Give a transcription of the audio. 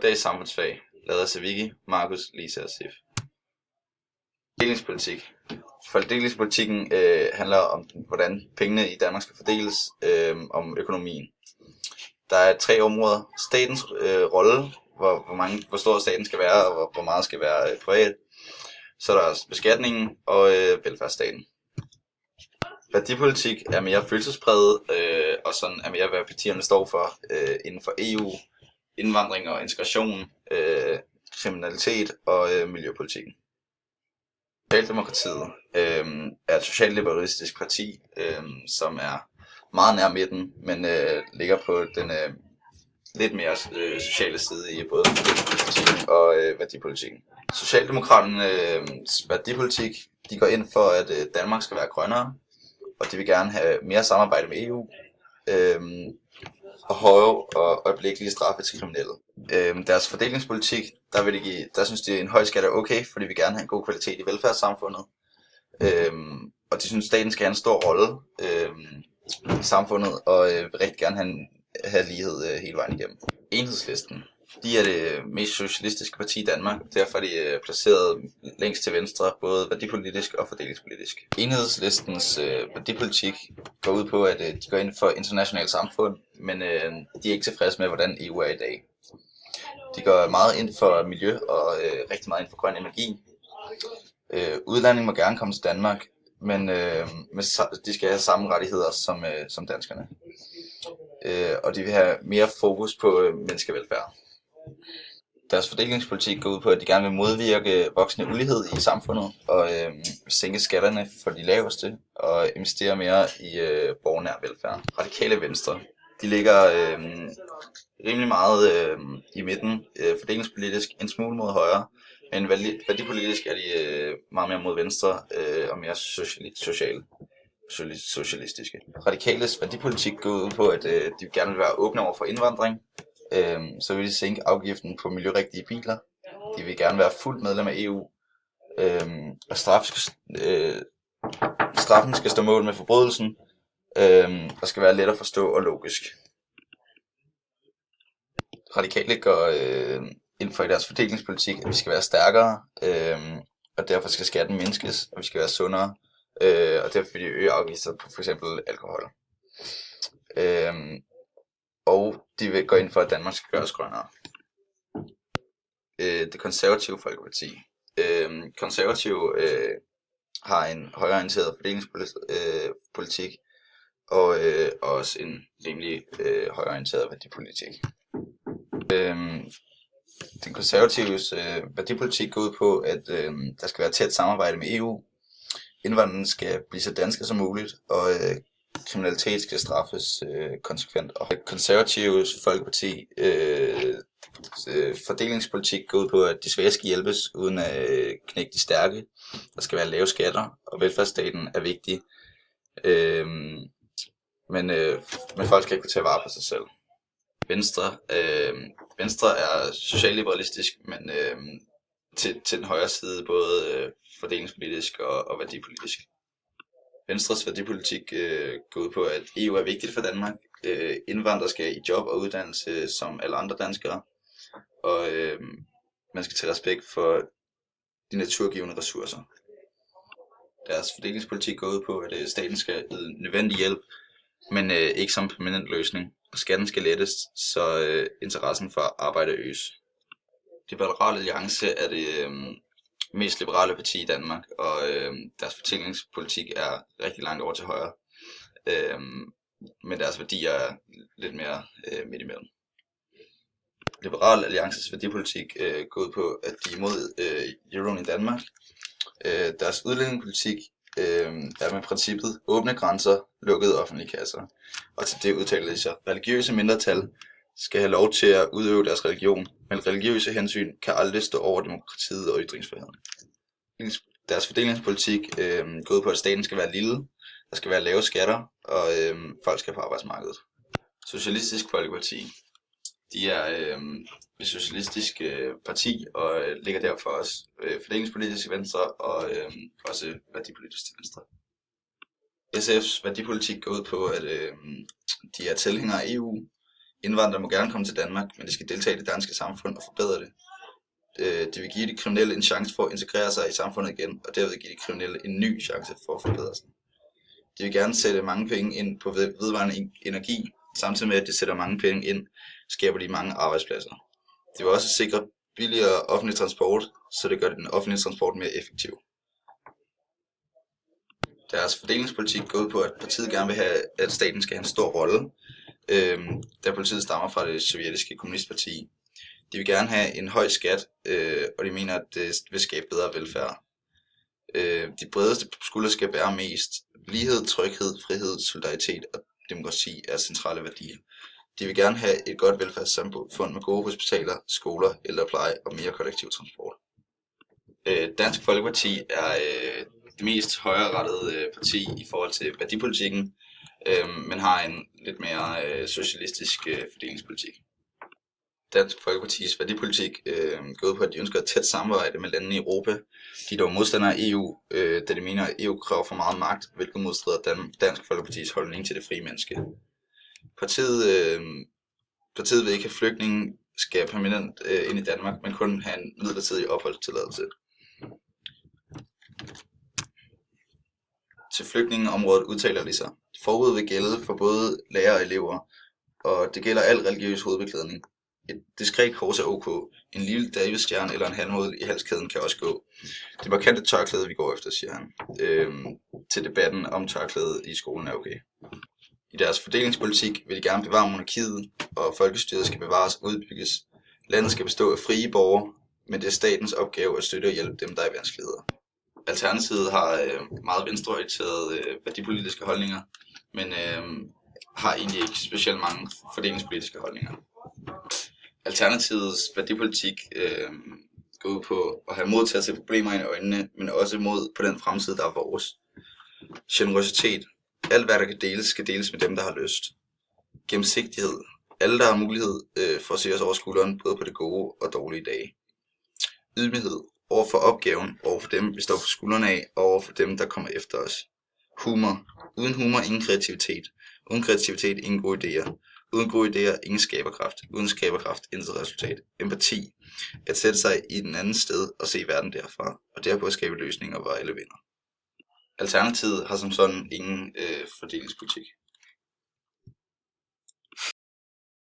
dags samfundsfag, lavet af Saviki, Markus, Lisa og Sif. Fordelingspolitik. Fordelingspolitikken handler om, hvordan pengene i Danmark skal fordeles, om økonomien. Der er 3 områder. Statens rolle, hvor stor staten skal være, og hvor meget skal være privat. Så er der beskatningen og velfærdsstaten. Værdipolitik er mere følelsespræget, og sådan er mere, hvad partierne står for inden for EU, indvandring og integration, kriminalitet og miljøpolitikken. Socialdemokratiet er et socialliberalistisk parti, som er meget nær midten, men ligger på den lidt mere sociale side i både fordelingspolitikken og værdipolitikken. Socialdemokraternes værdipolitik, de går ind for, at Danmark skal være grønnere, og de vil gerne have mere samarbejde med EU, og høje og øjeblikkelige straffe til kriminelle. Deres fordelingspolitik, der synes de, at en høj skat er okay, fordi vi gerne have en god kvalitet i velfærdssamfundet. Og de synes, at staten skal have en stor rolle i samfundet, og vil rigtig gerne have lighed hele vejen igennem. Enhedslisten, de er det mest socialistiske parti i Danmark, derfor er de placeret længst til venstre, både værdipolitisk og fordelingspolitisk. Enhedslistens værdipolitik går ud på, at de går ind for internationalt samfund, men de er ikke tilfredse med, hvordan EU er i dag. De går meget ind for miljø og rigtig meget ind for grøn energi. Udlændinge må gerne komme til Danmark, men de skal have samme rettigheder som danskerne. Og de vil have mere fokus på menneskevelfærd. Deres fordelingspolitik går ud på, at de gerne vil modvirke voksende ulighed i samfundet og sænke skatterne for de laveste og investere mere i borgernær velfærd. Radikale Venstre, de ligger rimelig meget i midten, fordelingspolitisk en smule mod højre, men værdipolitisk er de meget mere mod venstre og mere socialistiske. Radikales værdipolitik går ud på, at de gerne vil være åbne over for indvandring. Så vil de sænke afgiften på miljørigtige biler. De vil gerne være fuldt medlem af EU. Og straffen skal stå mål med forbrydelsen. Og skal være let at forstå og logisk. Radikale går ind for i deres fordelingspolitik, at vi skal være stærkere. Og derfor skal skatten mindskes, og vi skal være sundere. Og derfor vil de øge afgifter på f.eks. alkohol. Og de vil gå ind for, at Danmark skal gøres grønnere. Det konservative folkeparti. Konservative har en højreorienteret fordelingspolitik og også en rimelig højreorienteret værdipolitik. Den konservatives værdipolitik går ud på, at der skal være tæt samarbejde med EU. Indvandrerne skal blive så danske som muligt, og kriminalitet skal straffes konsekvent. Og konservatives folkeparti fordelingspolitik går ud på, at de svage skal hjælpes uden at knække de stærke. Der skal være lave skatter, og velfærdsstaten er vigtig. Men folk skal ikke kunne tage vare på sig selv. Venstre er socialliberalistisk, men til den højre side, både fordelingspolitisk og værdipolitisk. Venstres værdipolitik går ud på, at EU er vigtigt for Danmark. Indvandrere skal i job og uddannelse som alle andre danskere. Og man skal tage respekt for de naturgivende ressourcer. Deres fordelingspolitik går ud på, at staten skal yde nødvendig hjælp, men ikke som permanent løsning. Og skatten skal lettes, så interessen for arbejde øges. Liberal Alliance er det mest liberale parti i Danmark, og deres fordelingspolitik er rigtig langt over til højre. Men deres værdier er lidt mere midt imellem. Liberal Alliances værdipolitik går ud på, at de er imod euroen i Danmark. Deres udlændingepolitik er med princippet åbne grænser, lukkede offentlige kasser. Og til det udtaler de sig. Religiøse mindretal skal have lov til at udøve deres religion, men religiøse hensyn kan aldrig stå over demokratiet og ytringsfriheden. Deres fordelingspolitik går ud på, at staten skal være lille, der skal være lave skatter, og folk skal på arbejdsmarkedet. Socialistisk Folkeparti, de er et socialistisk parti, og ligger derfor også fordelingspolitisk til venstre, og også værdipolitisk til venstre. SF's værdipolitik går ud på, at de er tilhængere af EU. Indvandrere må gerne komme til Danmark, men de skal deltage i det danske samfund og forbedre det. De vil give de kriminelle en chance for at integrere sig i samfundet igen, og derved give de kriminelle en ny chance for at forbedre sig. De vil gerne sætte mange penge ind på vedvarende energi, samtidig med at de sætter mange penge ind, skaber de mange arbejdspladser. De vil også sikre billigere offentlig transport, så det gør den offentlige transport mere effektiv. Deres fordelingspolitik går ud på, at partiet gerne vil have, at staten skal have en stor rolle, da partiet stammer fra det sovjetiske kommunistparti. De vil gerne have en høj skat, og de mener, at det vil skabe bedre velfærd. De bredeste skuldre skal bære mest. Lighed, tryghed, frihed, solidaritet og demokrati er centrale værdier. De vil gerne have et godt velfærdssamfund med gode hospitaler, skoler, ældrepleje og mere kollektiv transport. Dansk Folkeparti er det mest højrerettede parti i forhold til værdipolitikken, men har en lidt mere socialistisk fordelingspolitik. Dansk Folkepartis værdipolitik går ud på, at de ønsker et tæt samarbejde med landene i Europa. De er dog modstandere af EU, da de mener, at EU kræver for meget magt, hvilket modstrider Dansk Folkepartis holdning til det frie menneske. Partiet vil ikke have flygtninge skal permanent ind i Danmark, men kun have en midlertidig opholdstilladelse. Til flygtningeområdet udtaler de sig. Forbud vil gælde for både lærere og elever, og det gælder al religiøs hovedbeklædning. Et diskret kors er ok. En lille davidsstjerne eller en halvmåde i halskæden kan også gå. Det markante tørklæde, vi går efter, siger han. Til debatten om tørklæde i skolen er okay. I deres fordelingspolitik vil de gerne bevare monarkiet, og folkestyret skal bevares og udbygges. Landet skal bestå af frie borgere, men det er statens opgave at støtte og hjælpe dem, der er i vanskeligheder. Alternativet har meget venstreorienterede værdipolitiske holdninger, men har egentlig ikke specielt mange fordelingspolitiske holdninger. Alternativets værdipolitik går ud på at have mod til at se problemer i øjnene, men også mod på den fremtid, der er vores. Generøsitet. Alt hvad der kan deles, skal deles med dem, der har lyst. Gennemsigtighed. Alle, der har mulighed for at se os over skulderen, både på det gode og dårlige dage. Ydmyghed. Over for opgaven, over for dem, vi står på skuldrene af, og over for dem, der kommer efter os. Humor. Uden humor, ingen kreativitet. Uden kreativitet, ingen gode idéer. Uden gode idéer, ingen skaberkraft. Uden skaberkraft, intet resultat. Empati. At sætte sig i den anden sted og se verden derfra, og derpå at skabe løsninger, hvor alle vinder. Alternativet har som sådan ingen fordelingspolitik.